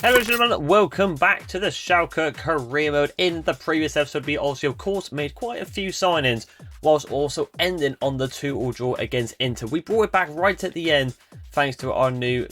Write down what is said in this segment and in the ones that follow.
Hello gentlemen, welcome back to the Schalke career mode. In the previous episode we also of course made quite a few signings whilst also ending on the 2-2 draw against Inter. We brought it back right at the end thanks to our new,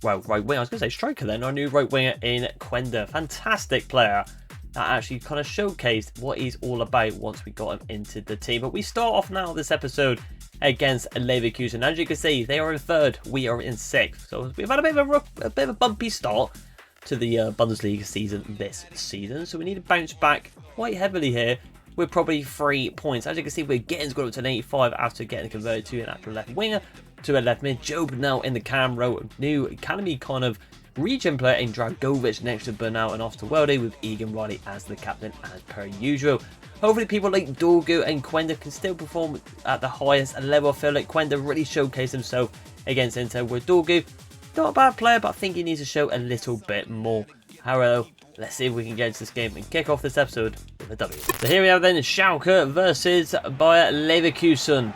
right winger, I was going to say striker then, our new right winger in Quenda. Fantastic player that actually kind of showcased what he's all about once we got him into the team. But we start off now this episode against Leverkusen. As you can see, they are in third, we are in sixth. So we've had a bit of a bumpy start to the Bundesliga season this season, so we need to bounce back quite heavily here with probably 3 points. As you can see, we're getting scored up to an 85 after getting converted to an actual left winger, to a left mid. Job now in the cam row, new academy kind of region player in Dragovic next to Bernal and Osterwelde, with Egan Riley as the captain as per usual. Hopefully people like Dorgu and Quenda can still perform at the highest level. I feel like Quenda really showcased himself against Inter, with Dorgu not a bad player, but I think he needs to show a little bit more. However, let's see if we can get into this game and kick off this episode with a W. So here we have then Schalke versus Bayer Leverkusen.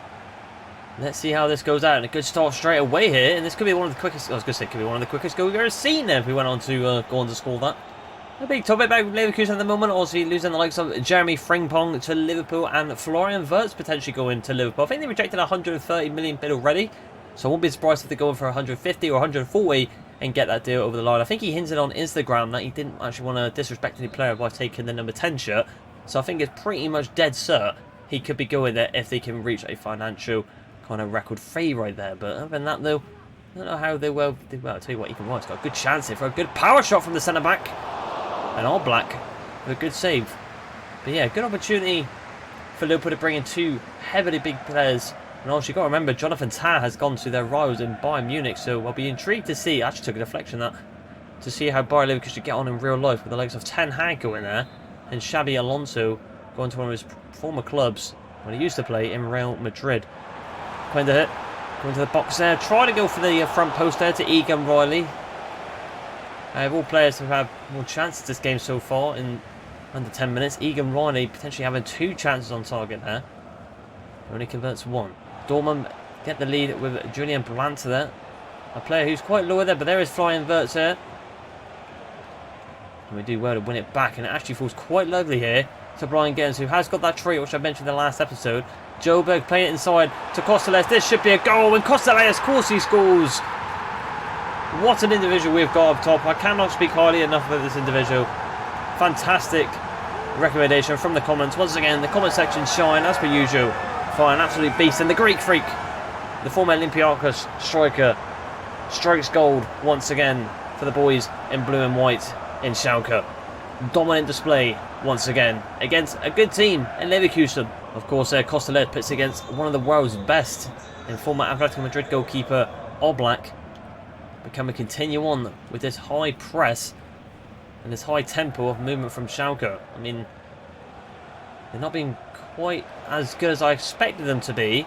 Let's see how this goes out. And a good start straight away here. And this could be one of the quickest, I was going to say, could be one of the quickest goals we've ever seen there if we went on to go on to score that. A big topic about Leverkusen at the moment. Also losing the likes of Jeremy Frimpong to Liverpool and Florian Wirtz potentially going to Liverpool. I think they rejected a 130 million bid already. So I won't be surprised if they go in for 150 or 140 and get that deal over the line. I think he hinted on Instagram that he didn't actually want to disrespect any player by taking the number 10 shirt. So I think it's pretty much dead cert he could be going there if they can reach a financial kind of record fee right there. But other than that though, I don't know how they will. I'll tell you what, Egan Riley's got a good chance here for a good power shot from the centre back. And all black with a good save. But yeah, good opportunity for Liverpool to bring in two heavily big players. And also, you've got to remember, Jonathan Tah has gone to their rivals in Bayern Munich, so I'll be intrigued to see, actually took a deflection that, to see how Bayer Leverkusen should get on in real life with the likes of Ten Hag going there, and Xabi Alonso going to one of his former clubs when he used to play in Real Madrid. Quenda hit, going to the box there, trying to go for the front post there to Egan Riley. Of all players who have more chances this game so far in under 10 minutes, Egan Riley potentially having 2 chances on target there. Only converts 1. Dortmund get the lead with Julian Brandt there. A player who's quite low there, but there is Florian Wirtz here. And we do well to win it back, and it actually falls quite lovely here to Brian Gens, who has got that trait which I mentioned in the last episode. Joberg playing it inside to Costellet. This should be a goal, and Costellet, of course he scores. What an individual we've got up top. I cannot speak highly enough about this individual. Fantastic recommendation from the comments. Once again, the comment section shine as per usual. An absolute beast, and the Greek freak, the former Olympiacos striker, strikes gold once again for the boys in blue and white in Schalke. Dominant display once again against a good team in Leverkusen. Of course, Costellet pits against one of the world's best in former Atletico Madrid goalkeeper Oblak. But can we continue on with this high press and this high tempo of movement from Schalke? I mean, they're not being quite as good as I expected them to be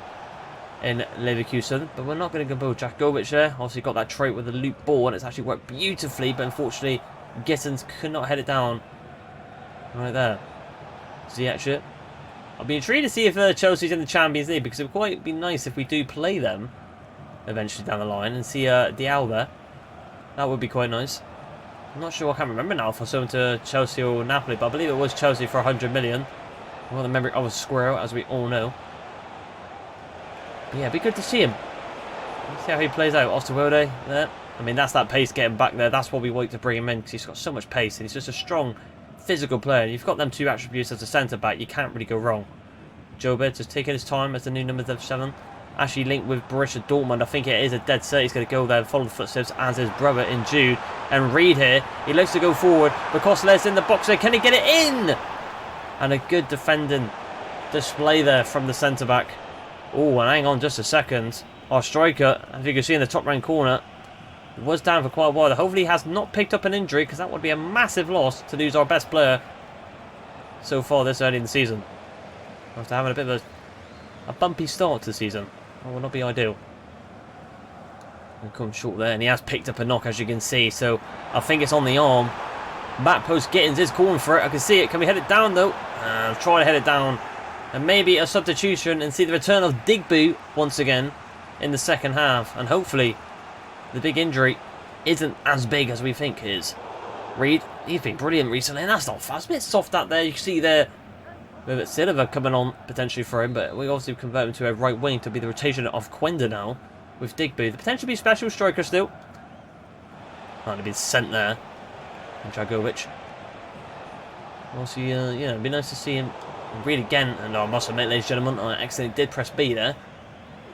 in Leverkusen, but we're not going to go Dragovic there. Obviously got that trait with the loop ball, and it's actually worked beautifully, but unfortunately Gittins could not head it down right there. Ziyech. I'll be intrigued to see if Chelsea's in the Champions League, because it would quite be nice if we do play them eventually down the line and see Dial there. That would be quite nice. I'm not sure, I can't remember now if I sold to Chelsea or Napoli, but I believe it was Chelsea for 100 million. Well, the memory of a squirrel, as we all know. But yeah, it'd be good to see him. Let's see how he plays out. Osterwelde there. I mean, that's that pace getting back there. That's what we like to bring him in, because he's got so much pace, and he's just a strong physical player. And you've got them 2 attributes as a centre-back, you can't really go wrong. Jobe just taking his time as the new number 7. Actually linked with Borussia Dortmund. I think it is a dead set. He's going to go there and follow the footsteps as his brother in Jude. And Reed here, he looks to go forward. But Costellet's in the box there. Can he get it in? And a good defending display there from the centre-back. Oh, and hang on just a second. Our striker, as you can see in the top-right corner, was down for quite a while. Hopefully he has not picked up an injury, because that would be a massive loss to lose our best player so far this early in the season. After having a bit of a bumpy start to the season. That would not be ideal. And come short there, and he has picked up a knock, as you can see. So I think it's on the arm. Back post Gittins is calling for it. I can see it. Can we head it down though? Try to head it down. And maybe a substitution and see the return of Digbu once again in the second half. And hopefully the big injury isn't as big as we think it is. Reed, he's been brilliant recently, and that's not fast. A bit soft out there. You can see there a bit Silva coming on potentially for him, but we obviously convert him to a right wing to be the rotation of Quenda now with Digby. The potential to be special striker still. Might have been sent there. And Dragovic. Also, yeah, it'd be nice to see him read again. And I must admit, ladies and gentlemen, I accidentally did press B there.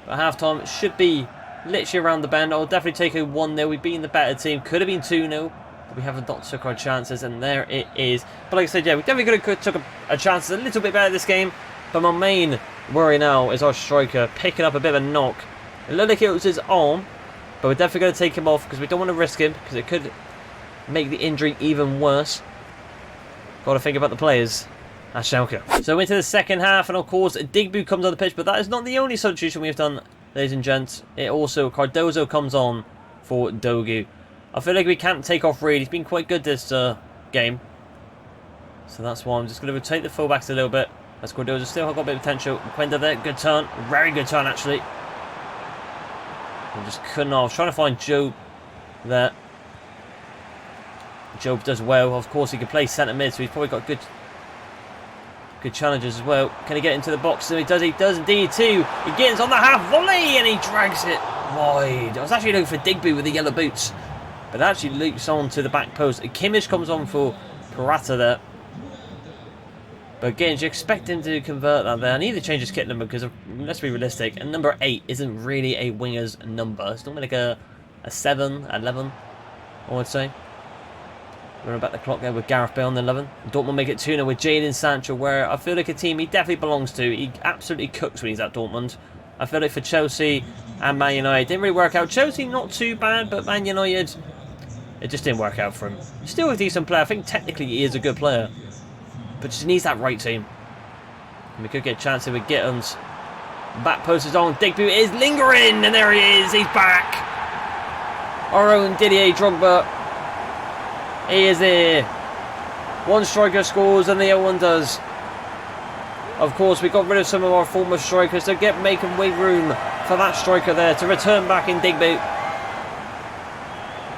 But half time should be literally around the bend. I'll definitely take a 1-0. We've been the better team. Could have been 2-0. But we haven't not took our chances. And there it is. But like I said, yeah, we definitely could have took a chance a little bit better this game. But my main worry now is our striker picking up a bit of a knock. It looked like it was his arm. But we're definitely going to take him off because we don't want to risk him. Because it could make the injury even worse. Got to think about the players at Schalke. So into the second half, and of course Digby comes on the pitch, but that is not the only substitution we've done, ladies and gents. It also, Cardozo comes on for Dogu. I feel like we can't take off Reed. He's been quite good this game. So that's why I'm just going to rotate the fullbacks a little bit. As Cardozo still got a bit of potential. Quenda there, good turn. Very good turn actually. I just couldn't. I was trying to find Joe there. Job does well. Of course, he can play centre mid, so he's probably got good challenges as well. Can he get into the box? So he does indeed too. He gets on the half volley and he drags it wide. I was actually looking for Digby with the yellow boots, but it actually loops on to the back post. And Kimmich comes on for Parata there. But again, do you expect him to convert that there? I need to change his kit number because, let's be realistic, and number 8 isn't really a winger's number. It's normally like a 7, 11, I would say. We're about the clock there with Gareth Bale on the 11. Dortmund make it 2-0 with Jadon Sancho, where I feel like a team he definitely belongs to. He absolutely cooks when he's at Dortmund. I feel like for Chelsea and Man United, didn't really work out. Chelsea not too bad, but Man United, it just didn't work out for him. He's still a decent player. I think technically he is a good player, but just needs that right team. And we could get a chance here with Gittins. Back post is on. Digby is lingering, and there he is. He's back. Our own Didier Drogba. He is there. One striker scores and the other one does. Of course, we got rid of some of our former strikers to make and wait room for that striker there to return back in Digby.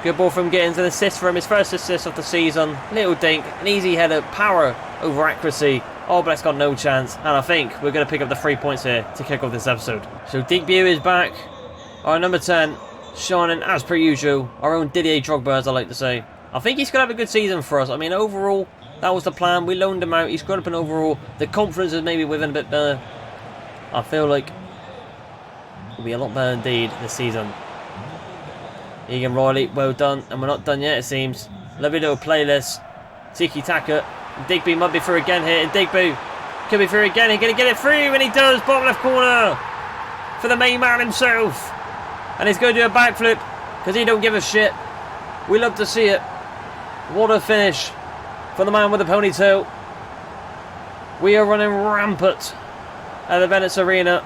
Good ball from Gittins, an assist for him, his first assist of the season. Little dink, an easy header, power over accuracy. Oh, but it's got no chance. And I think we're going to pick up the 3 points here to kick off this episode. So Digby is back. Our number 10, shining as per usual. Our own Didier Drogba, as I like to say. I think he's going to have a good season for us. I mean, overall, that was the plan. We loaned him out. He's got up in overall. The confidence is maybe within a bit better. I feel like it'll be a lot better indeed this season. Egan Riley, well done. And we're not done yet, it seems. Lovely little playlist. Tiki-taka. Digby might be through again here. And Digby could be through again. He's going to get it through, and he does. Bottom left corner for the main man himself. And he's going to do a backflip because he don't give a shit. We love to see it. What a finish for the man with the ponytail. We are running rampant at the Venice Arena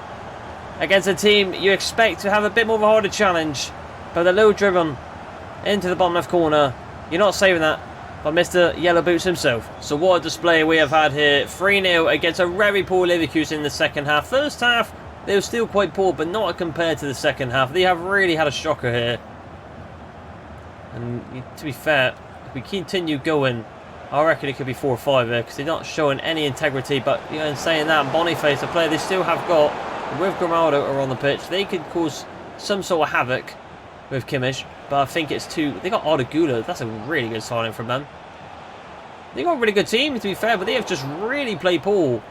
against a team you expect to have a bit more of a harder challenge, but they're low driven into the bottom left corner. You're not saving that by Mr. Yellow Boots himself. So what a display we have had here. 3-0 against a very poor Leverkusen in the second half. First half, they were still quite poor, but not compared to the second half. They have really had a shocker here. And to be fair, if we continue going, I reckon it could be 4 or 5 there because they're not showing any integrity. But you know, in saying that, Boniface, a player they still have got with Grimaldo are on the pitch, they could cause some sort of havoc with Kimmich. But I think it's too. They got Ardagula. That's a really good signing from them. They got a really good team, to be fair, but they have just really played poor.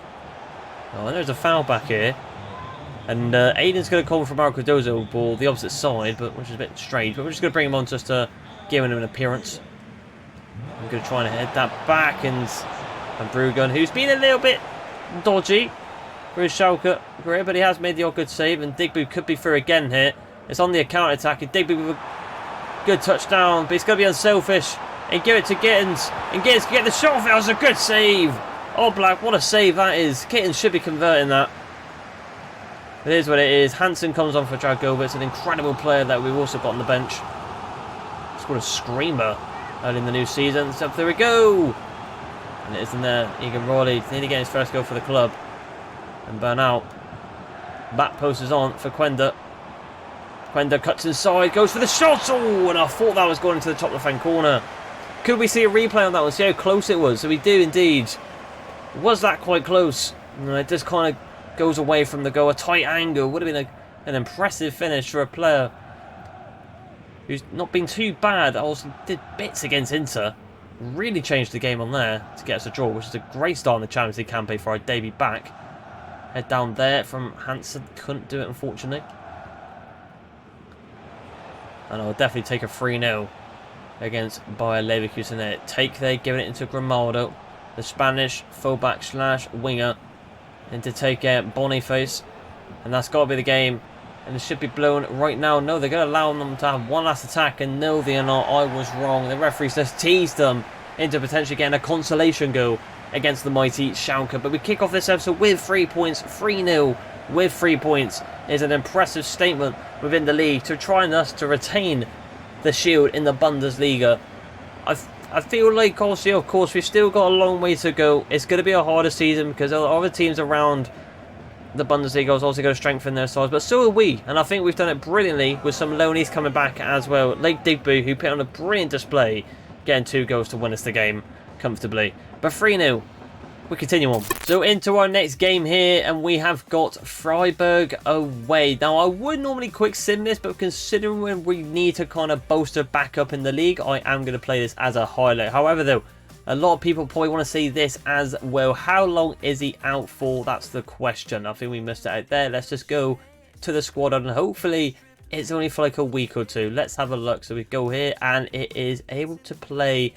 Oh, and there's a foul back here. And Aiden's going to come from our Cardozo ball, the opposite side, but which is a bit strange. But we're just going to bring him on just to give him an appearance. I'm going to try and head that back, and Bruggen, who's been a little bit dodgy for his Schalke career, but he has made the odd good save, and Digby could be through again here. It's on the counter-attack, and Digby with a good touchdown, but he's going to be unselfish and give it to Gittins, and Gittins can get the shot off it. That was a good save. Oh, Black, what a save that is. Gittins should be converting that. It is what it is. Hansen comes on for Dragovic. It's an incredible player that we've also got on the bench. Scored a screamer early in the new season. So there we go. And it isn't there. Egan Riley nearly getting his first goal for the club. And Bernal. Back post is on for Quenda. Quenda cuts inside. Goes for the shot. Oh, and I thought that was going into the top left-hand corner. Could we see a replay on that one? See how close it was? So we do indeed. Was that quite close? No, it just kind of goes away from the goal. A tight angle. Would have been an impressive finish for a player who's not been too bad. Also did bits against Inter. Really changed the game on there to get us a draw, which is a great start in the Champions League campaign for our debut back. Head down there from Hansen. Couldn't do it, unfortunately. And I'll definitely take a 3-0 against Bayer Leverkusen there. Take there, giving it into Grimaldo, the Spanish fullback slash winger, and to take Boniface. And that's got to be the game. And it should be blown right now. No, they're going to allow them to have one last attack. And no, they are not. I was wrong. The referees just teased them into potentially getting a consolation goal against the mighty Schalke. But we kick off this episode with 3 points. 3-0 with 3 points is an impressive statement within the league to try and us to retain the shield in the Bundesliga. I feel like also, of course, we've still got a long way to go. It's going to be a harder season because other teams around the Bundesliga is also going to strengthen their sides, but so are we. And I think we've done it brilliantly with some loanies coming back as well. Like Digby, who put on a brilliant display, getting 2 goals to win us the game comfortably. But 3-0. We continue on. So into our next game here, and we have got Freiburg away. Now, I would normally quick sim this, but considering when we need to kind of bolster back up in the league, I am going to play this as a highlight. However, though, a lot of people probably want to see this as well. How long is he out for? That's the question. I think we missed it out there. Let's just go to the squad, and hopefully it's only for like a week or two. Let's have a look. So we go here, and it is able to play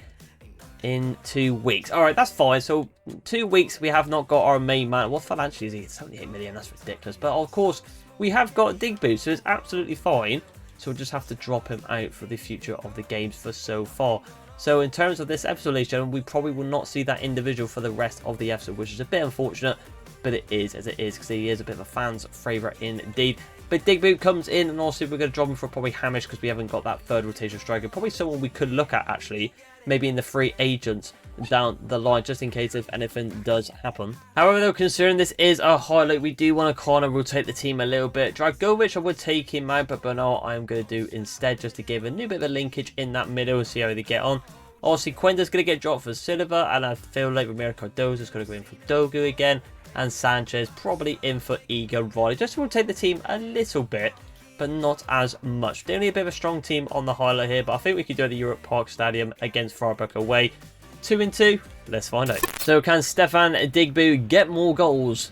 in 2 weeks. All right, that's fine. So 2 weeks we have not got our main man. What financially is he? 78 million. That's ridiculous. But of course we have got Digby, so it's absolutely fine. So we'll just have to drop him out for the future of the games for so far. So in terms of this episode, ladies and gentlemen, we probably will not see that individual for the rest of the episode, which is a bit unfortunate, but it is as it is, because he is a bit of a fan's favourite indeed. But Digby comes in, and also we're going to drop him for probably Hamish, because we haven't got that third rotation striker. Probably someone we could look at, actually, maybe in the free agents down the line, just in case if anything does happen. However, though, considering this is a highlight, we do want to kind of rotate the team a little bit. Dragovic, I would take him out, but Bernal I'm going to do instead, just to give a new bit of a linkage in that middle and see how they get on. Obviously, Quenda's going to get dropped for Silva, and I feel like Ramiro Cardozo is going to go in for Dogu again, and Sanchez probably in for Egan Riley, just to rotate the team a little bit, but not as much. They're only a bit of a strong team on the highlight here, but I think we could do it at the Europe Park Stadium against Freiburg away. 2-2, let's find out. So can Stefan Digby get more goals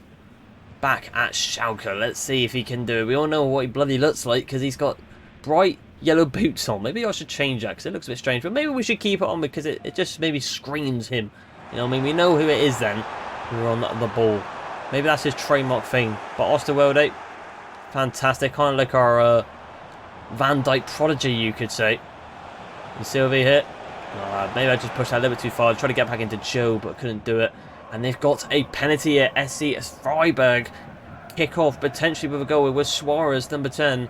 back at Schalke? Let's see if he can do it. We all know what he bloody looks like, because he's got bright yellow boots on. Maybe I should change that, because it looks a bit strange, but maybe we should keep it on, because it just maybe screams him. You know what I mean? We know who it is then. We're on the ball. Maybe that's his trademark thing. But Osterwelde, fantastic. Kind of like our Van Dijk prodigy, you could say. And Sylvie here. Maybe I just pushed that a little bit too far. I tried to get back into Joe, but couldn't do it. And they've got a penalty here. SC Freiburg. Kick off potentially with a goal with Suarez, number 10.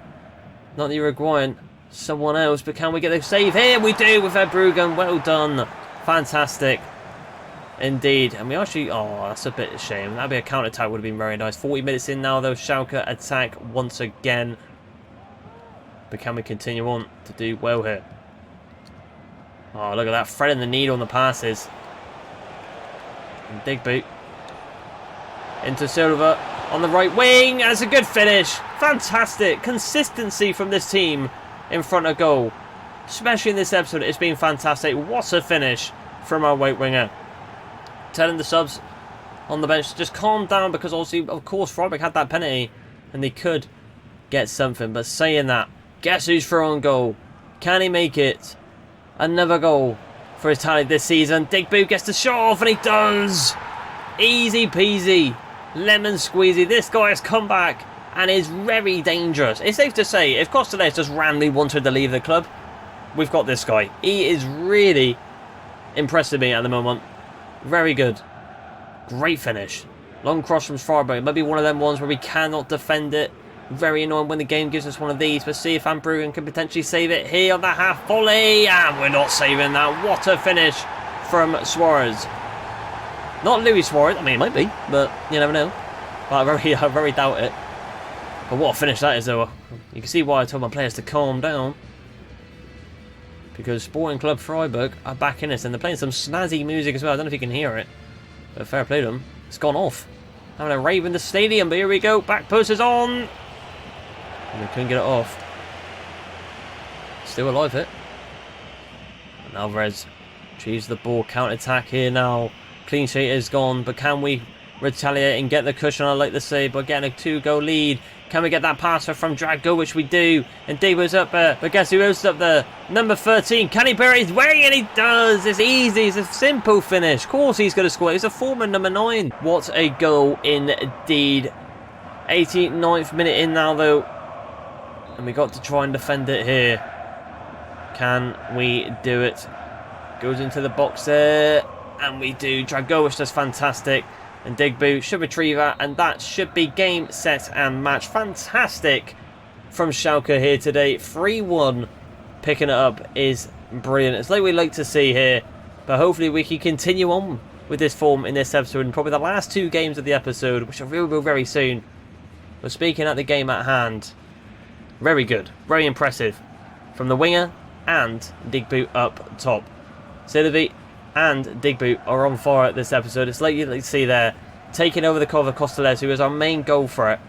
Not the Uruguayan. Someone else. But can we get a save here? We do with Verbruggen. Well done. Fantastic. Indeed. And we actually... Oh, that's a bit of a shame. That'd be a counter-attack. Would have been very nice. 40 minutes in now, though. Schalke attack once again. But can we continue on to do well here? Oh, look at that. Threading the needle on the passes. And Digby. Into Silva. On the right wing. That's a good finish. Fantastic. Consistency from this team in front of goal. Especially in this episode. It's been fantastic. What a finish from our right winger. Telling the subs on the bench to just calm down, because obviously, of course, Freiburg had that penalty and they could get something. But saying that, guess who's throwing goal? Can he make it? Another goal for his tally this season. Digby gets the shot off, and he does. Easy peasy, lemon squeezy. This guy has come back and is very dangerous. It's safe to say, if Costellet just randomly wanted to leave the club, we've got this guy. He is really impressing me at the moment. Very good. Great finish. Long cross from Freiburg. Maybe one of them ones where we cannot defend it. Very annoying when the game gives us one of these. But see if Van Bruggen can potentially save it here on that half volley. And we're not saving that. What a finish from Suarez. Not Luis Suarez. I mean, it might be, but you never know. But I very doubt it. But what a finish that is, though. You can see why I told my players to calm down. because Sporting Club Freiburg are back in this, and they're playing some snazzy music as well. I don't know if you can hear it, but fair play to them. It's gone off. Having a rave in the stadium, but here we go. Back post is on. And they couldn't get it off. Still alive it. And Alvarez achieves the ball. Counter-attack here now. Clean sheet is gone, but can we retaliate and get the cushion, I like to say, but getting a 2-goal lead? Can we get that pass from Dragovic? We do. And Devo's up there. But guess who else up there? Number 13. Can he bury his way? And he does. It's easy. It's a simple finish. Of course he's going to score. He's a former number 9. What a goal indeed. 89th minute in now, though. And we got to try and defend it here. Can we do it? Goes into the box there. And we do. Dragovic does fantastic. And Digbu should retrieve that, and that should be game, set, and match. Fantastic from Schalke here today. 3-1. Picking it up is brilliant. It's like we like to see here. But hopefully we can continue on with this form in this episode, and probably the last 2 games of the episode, which are real very soon. But speaking at the game at hand, very good. Very impressive. From the winger and Digbu up top. Sidovi and Digbu are on fire at this episode. It's like you see there, taking over the cover Costellers, who is our main goal threat.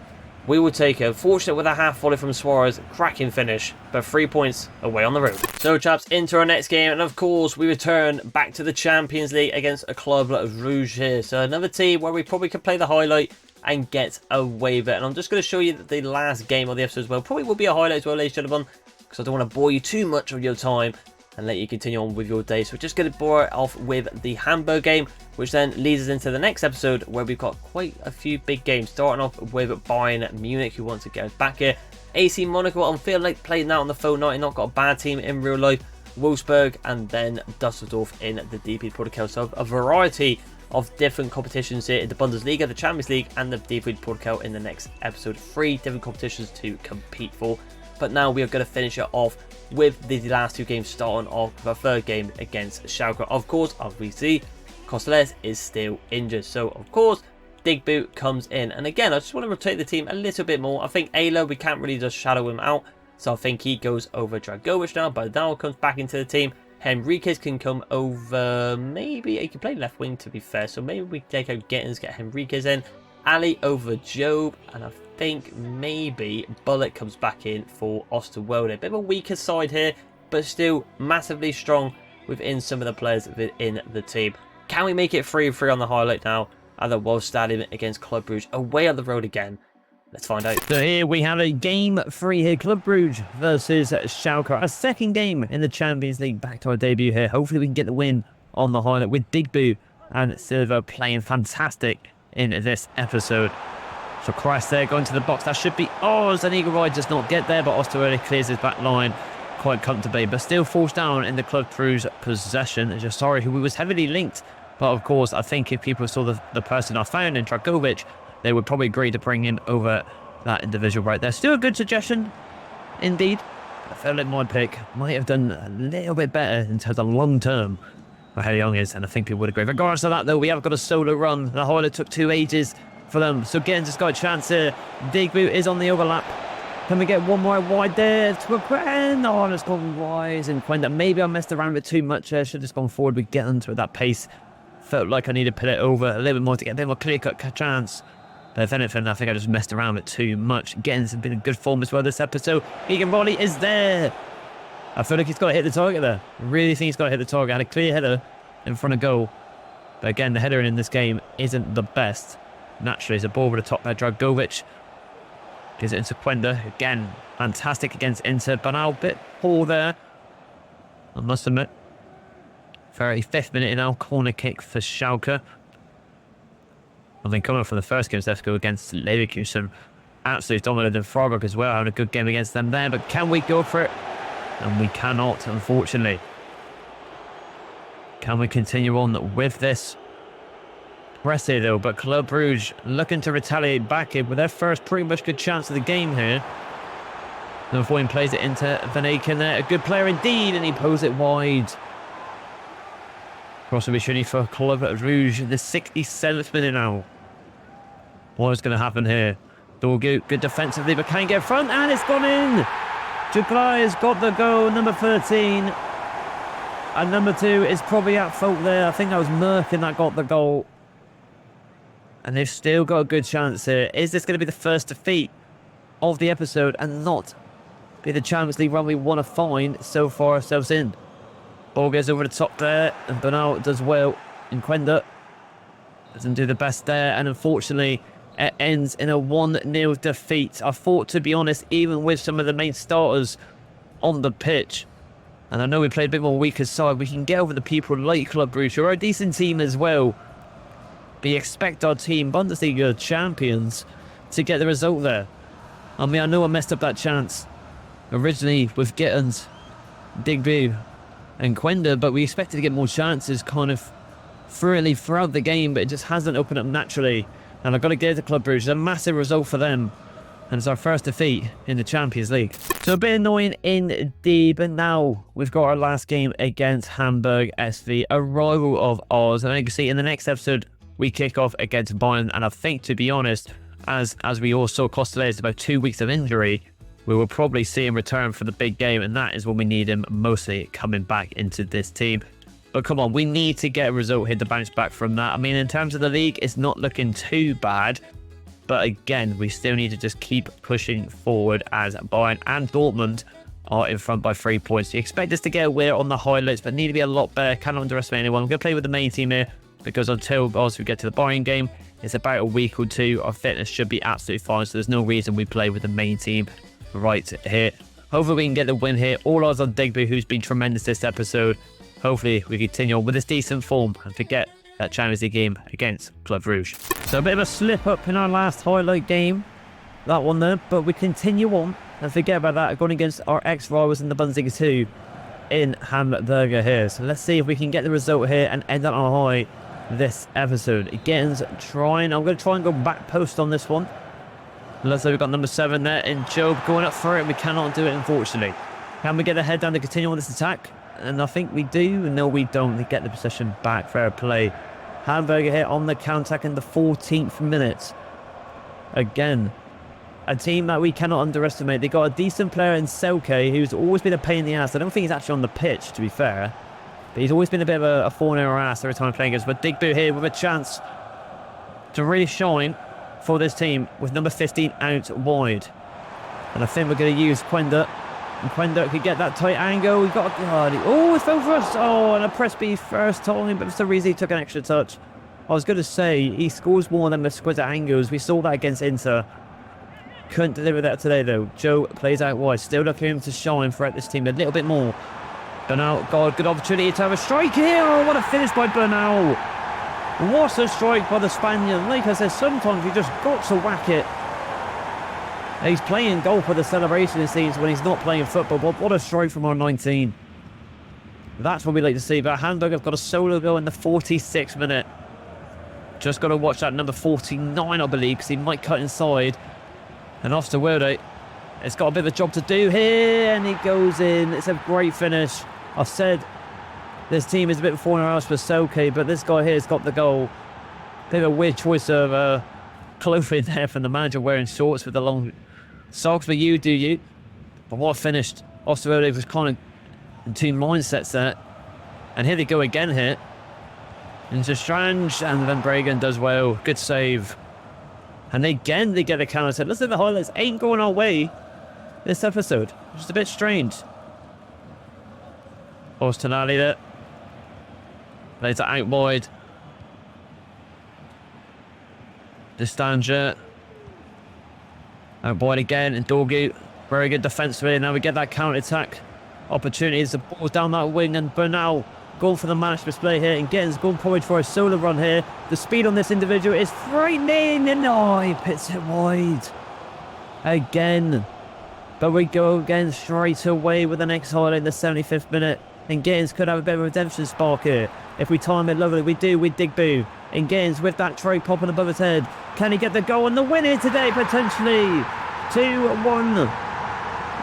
We will take it. Fortunate with a half volley from Suarez. Cracking finish, but 3 points away on the road. So chaps, into our next game, and of course we return back to the Champions League against a club like Rouge here. So another team where we probably could play the highlight and get away with it. And I'm just going to show you the last game of the episode as well. Probably will be a highlight as well, ladies and gentlemen, because I don't want to bore you too much of your time and let you continue on with your day. So we're just going to bore it off with the Hamburg game, which then leads us into the next episode where we've got quite a few big games. Starting off with Bayern Munich, who want to get us back here. AC Monaco, I'm feeling like playing that on the phone now. Not got a bad team in real life. Wolfsburg, and then Dusseldorf in the DP Portugal. So a variety of different competitions here in the Bundesliga, the Champions League, and the DP Portugal in the next episode. 3 different competitions to compete for. But now we are going to finish it off with the last 2 games, starting off with our 3rd game against Schalke. Of course, obviously, Costellers is still injured. So, of course, Digbu comes in. And again, I just want to rotate the team a little bit more. I think Ayla, we can't really just shadow him out. So I think he goes over Dragovic now. But now comes back into the team. Henriquez can come over. Maybe he can play left wing, to be fair. So maybe we take out Gittins, get Henriquez in. Ali over Job. And I think maybe Bullock comes back in for Osterwolde. A bit of a weaker side here, but still massively strong within some of the players within the team. Can we make it 3-3 on the highlight now at the Wolf Stadium against Club Brugge, away on the road again? Let's find out. So here we have a game 3 here, Club Brugge versus Schalke. Our 2nd game in the Champions League, back to our debut here. Hopefully we can get the win on the highlight with Digbu and Silva playing fantastic in this episode. So Christ there, going to the box. That should be ours. And Eagle Ride does not get there, but Osterwolde clears his back line quite comfortably. But still falls down in the Club Brugge possession. Jasari, who was heavily linked. But of course, I think if people saw the person I found in Dragovic, they would probably agree to bring in over that individual right there. Still a good suggestion, indeed. I felt like my pick might have done a little bit better in terms of long term for how young is, and I think people would agree. Regardless of that, though, we have got a solo run. The highlight took 2 ages for them. So Gittins has got a chance here. Digbu is on the overlap. Can we get one more wide there to a Quinn? Oh, and it's gone wide. And Quinn, maybe I messed around with too much. Should have just gone forward with Gittins with that pace. Felt like I needed to put it over a little bit more to get a bit more clear-cut chance. But if anything, I think I just messed around with too much. Gittins has been in good form as well this episode. Egan Rolly is there. I feel like he's got to hit the target there. I really think he's got to hit the target. Had a clear header in front of goal. But again, the header in this game isn't the best. Naturally, it's a ball with a top by Dragovic. Gives it into Quenda. Again, fantastic against Inter. Banal, bit poor there, I must admit. 35th minute now, corner kick for Schalke. I think coming from the first game, let's go against Leverkusen. Absolutely dominated Freiburg as well, having a good game against them there. But can we go for it? And we cannot, unfortunately. Can we continue on with this? Press here though, but Club Brugge looking to retaliate back in with their first pretty much good chance of the game here. And Voin plays it into Van Aken there. A good player indeed, and he pulls it wide. Cross opportunity for Club Brugge in the 67th minute now. What is going to happen here? Dorgu, good defensively, but can't get front, and it's gone in. Juklai has got the goal, number 13. And number 2 is probably at fault there. I think that was Merkin that got the goal. And they've still got a good chance here. Is this going to be the first defeat of the episode and not be the Champions League run we want to find so far ourselves in? Ball goes over the top there, and Bernal does well. And Quenda doesn't do the best there, and unfortunately it ends in a 1-0 defeat. I thought, to be honest, even with some of the main starters on the pitch, and I know we played a bit more weaker side, we can get over the people like Club Brugge, who are a decent team as well. We expect our team, Bundesliga champions, to get the result there. I mean, I know I messed up that chance originally with Gittins, Digby and Quenda, but we expected to get more chances kind of throughout the game, but it just hasn't opened up naturally. And I've got to give it to Club Brugge. It's a massive result for them, and it's our first defeat in the Champions League. So a bit annoying indeed, but now we've got our last game against Hamburg SV, a rival of ours. And you can see in the next episode, we kick off against Bayern, and I think, to be honest, as we all saw, Costello about 2 weeks of injury, we will probably see him return for the big game, and that is when we need him mostly coming back into this team. But come on, we need to get a result here to bounce back from that. I mean, in terms of the league, it's not looking too bad, but again, we still need to just keep pushing forward as Bayern and Dortmund are in front by 3 points. You expect us to get a win on the highlights, but need to be a lot better. Cannot underestimate anyone. I'm going to play with the main team here, because until also we get to the Bayern game, it's about a week or two. Our fitness should be absolutely fine, so there's no reason we play with the main team right here. Hopefully we can get the win here. All odds on Digby, who's been tremendous this episode. Hopefully we continue on with this decent form and forget that Champions League game against Club Brugge. So a bit of a slip up in our last highlight game, that one there, but we continue on and forget about that, going against our ex-rivals in the Bundesliga 2 in Hamburger here. So let's see if we can get the result here and end up on a high this episode. Again, I'm going to try and go back post on this one. Let's say we've got number 7 there in Job going up for it. We cannot do it, unfortunately. Can we get the head down to continue on this attack? And I think we do. No, we don't. They get the possession back. Fair play. Hamburger here on the counter-attack in the 14th minute. Again, a team that we cannot underestimate. They got a decent player in Schalke who's always been a pain in the ass. I don't think he's actually on the pitch, to be fair. But he's always been a bit of a thorn in our ass every time playing against. But Digby here with a chance to really shine for this team with number 15 out wide. And I think we're going to use Quenda. And Quenda could get that tight angle. We got it fell for us. Oh, and a press B first time, but for some reason he took an extra touch. I was going to say he scores more than the exquisite angles. We saw that against Inter. Couldn't deliver that today though. Joe plays out wide. Still looking for him to shine throughout this team a little bit more. Bernal, God, good opportunity to have a strike here. Oh, what a finish by Bernal. What a strike by the Spaniard. Like I said, sometimes you just got to whack it. He's playing golf with a celebration, it seems, when he's not playing football. But what a strike from our 19. That's what we like to see. But Hamburg have got a solo goal in the 46th minute. Just got to watch that number 49, I believe, because he might cut inside. And off to Wilde. It's got a bit of a job to do here, and he goes in. It's a great finish. I said this team is a bit before our house for Schalke, but this guy here has got the goal. Bit of a weird choice of clothing there from the manager, wearing shorts with the long socks, but you do you. But what finished. Osterwolde was kind of in two mindsets there. And here they go again here. Into Strange, and Van Bregen does well. Good save. And again they get a counter. Looks like the highlights ain't going our way this episode. Just a bit strange. Ostonali there. Plays it out wide. Distanger. Out wide again, and Dorgu. Very good defensively. Now we get that counter-attack opportunities. The ball's down that wing, and Bernal going for the match display here. And Gittins going forward for a solo run here. The speed on this individual is frightening, and he pits it wide. Again. But we go again straight away with the next highlight in the 75th minute. And Gittins could have a bit of a redemption spark here. If we time it lovely, we do with Digby. And Gittins with that tray popping above his head. Can he get the goal and the win here today, potentially? 2-1.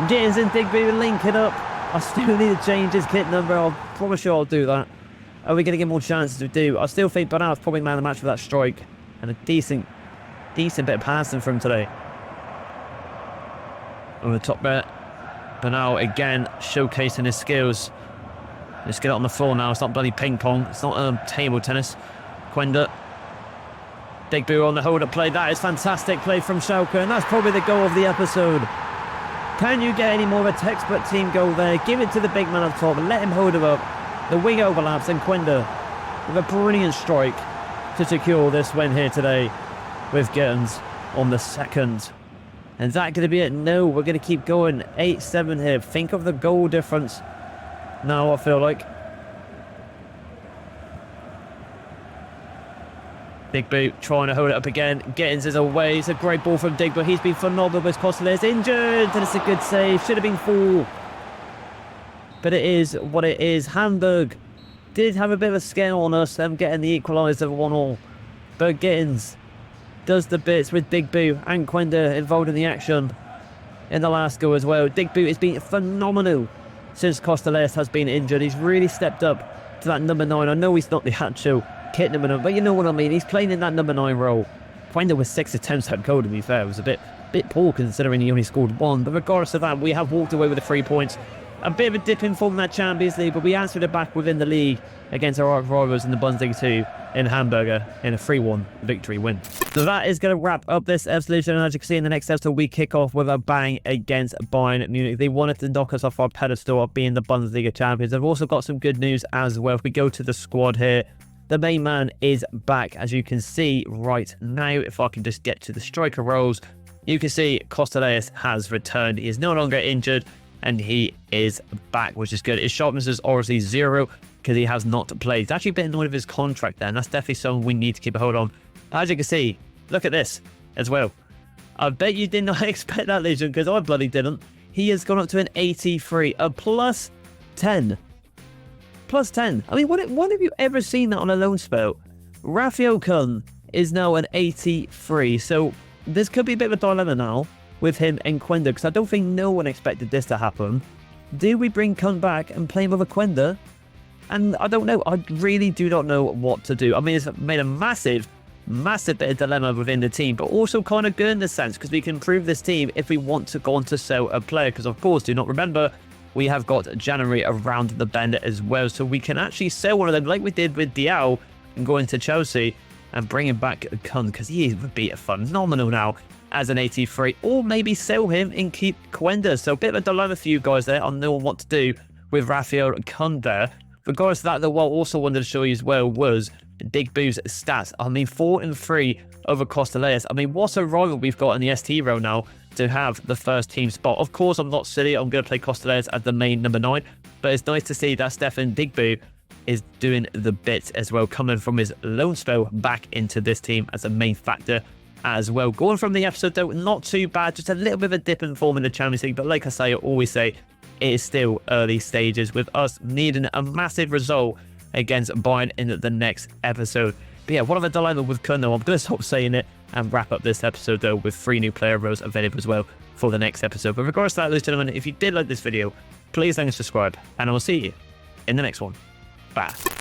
Gittins and Digby link it up. I still need to change his kit number. I promise you I'll do that. Are we going to get more chances to do? I still think Bernal's probably man of the match for that strike. And a decent bit of passing from today. On the top there. Bernal again showcasing his skills. Let's get it on the floor now. It's not bloody ping pong. It's not table tennis. Quenda. Digbu on the hold-up play. That is fantastic play from Schalke, and that's probably the goal of the episode. Can you get any more of a textbook team goal there? Give it to the big man up top. Let him hold it up. The wing overlaps, and Quenda with a brilliant strike to secure this win here today with Gittins on the second. And is that going to be it? No, we're going to keep going. 8-7 here. Think of the goal difference now, I feel like. Digbu trying to hold it up again. Gittins is away. It's a great ball from Digbu. He's been phenomenal, but Costello is injured. And it's a good save. Should have been 4. But it is what it is. Hamburg did have a bit of a scare on us, them getting the equaliser 1-1. But Gittins does the bits with Digbu and Quenda involved in the action in the last goal as well. Digbu has been phenomenal since Costello has been injured. He's really stepped up to that number 9. I know he's not the actual kit number 9, but you know what I mean. He's playing in that number 9 role. Quenda with 6 attempts at goal, to be fair. It was a bit poor considering he only scored 1. But regardless of that, we have walked away with the 3 points. A bit of a dip in form in that Champions League, but we answered it back within the league against our arch rivals in the Bundesliga 2 in Hamburger in a 3-1 victory win. So that is going to wrap up this episode, and as you can see in the next episode, we kick off with a bang against Bayern Munich. They wanted to knock us off our pedestal of being the Bundesliga champions. I've also got some good news as well. If we go to the squad here, the main man is back, as you can see right now. If I can just get to the striker roles, you can see Costello has returned. He is no longer injured, and he is back, which is good. His sharpness is obviously 0 because he has not played. He's actually a bit annoyed with his contract there, and that's definitely something we need to keep a hold on. As you can see, look at this as well. I bet you did not expect that, Legion, because I bloody didn't. He has gone up to an 83, a plus 10. Plus 10. I mean, when have you ever seen that on a loan spell? Rafael Kun is now an 83, so this could be a bit of a dilemma now with him and Quenda, because I don't think no one expected this to happen. Do we bring Kun back and play him with a Quenda? And I don't know. I really do not know what to do. I mean, it's made a massive bit of dilemma within the team, but also kind of good in the sense, because we can improve this team if we want to go on to sell a player, because of course, do not remember, we have got January around the bend as well, so we can actually sell one of them like we did with Diao and go into Chelsea and bring him back Kun, because he would be phenomenal now as an 83, or maybe sell him and keep Quenda. So a bit of a dilemma for you guys there on knowing what to do with Rafael Kun there. Regardless of that, though, what I also wanted to show you as well was Digbu's stats. I mean, 4 and 3 over Costello. I mean, what a rival we've got in the ST row now to have the first team spot. Of course, I'm not silly. I'm going to play Costello as the main number 9, but it's nice to see that Stefan Digbu is doing the bits as well, coming from his loan spell back into this team as a main factor as well. Going from the episode, though, not too bad. Just a little bit of a dip in form in the Champions League, but like I always say, it is still early stages with us needing a massive result against Bayern in the next episode. But yeah, what of a dilemma with Kun, though. I'm going to stop saying it and wrap up this episode, though, with 3 new player rows available as well for the next episode. But regardless to that, ladies and gentlemen, if you did like this video, please like and subscribe, and I will see you in the next one. Bye.